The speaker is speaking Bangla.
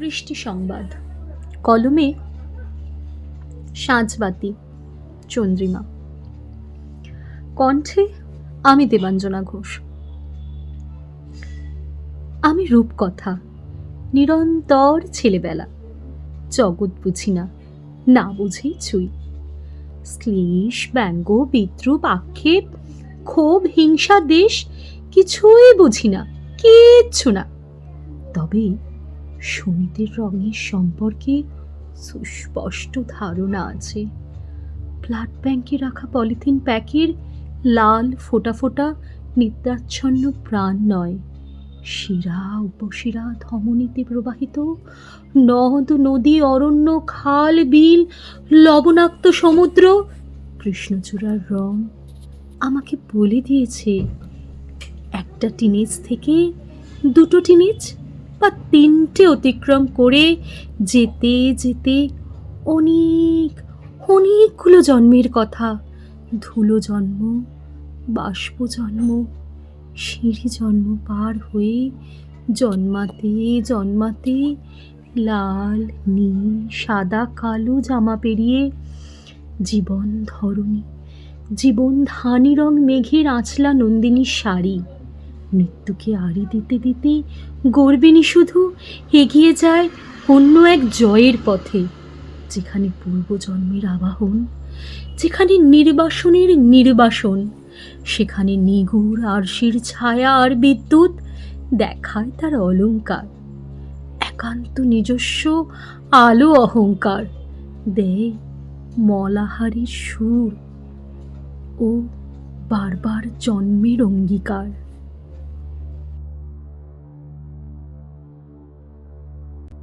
বৃষ্টি সংবাদ, কলমে সাঁঝবাতি, চন্দ্রিমা, কণ্ঠে আমি দেবাঞ্জনা ঘোষ। আমি রূপকথা, নিরন্তর ছেলেবেলা, জগৎ বুঝি না, না বুঝেই ছুঁই। শ্লীষ, ব্যঙ্গ, বিদ্রূপ, আক্ষেপ, ক্ষোভ, হিংসা, দেশ কিছুই বুঝি না, কিচ্ছু না। তবে সমিতির রঙের সম্পর্কে সুস্পষ্ট ধারণা আছে। ব্লাড ব্যাংকে রাখা পলিথিন প্যাকের লাল ফোঁটা ফোঁটা নিদ্রাচ্ছন্ন প্রাণ নয়, শিরা উপশিরা ধমনীতে প্রবাহিত নদ নদী, অরণ্য, খাল বিল, লবণাক্ত সমুদ্র। কৃষ্ণচূড়ার রং আমাকে বলে দিয়েছে একটা টিনেজ থেকে দুটো টিনেজ বা তিনটে অতিক্রম করে যেতে যেতে অনেকগুলো জন্মের কথা। ধুলো জন্ম, বাষ্প জন্ম, সিঁড়ি জন্ম পার হয়ে জন্মাতে জন্মাতে লাল, নীল, সাদা, কালো জামা পেরিয়ে জীবন ধরণী, জীবন ধানি রং মেঘের আঁচলা নন্দিনীর শাড়ি। মৃত্যুকে আড়ি দিতে দিতে গর্বিণী শুধু এগিয়ে যায় অন্য এক জয়ের পথে, যেখানে পূর্বজন্মের আবাহন, যেখানে নির্বাসনের নির্বাসন, সেখানে নিগুড় আরশির ছায়া আর বিদ্যুৎ দেখায় তার অলংকার, একান্ত নিজস্ব আলো অহংকার, দেয় মলাহারির সুর ও বারবার জন্মের অঙ্গীকার।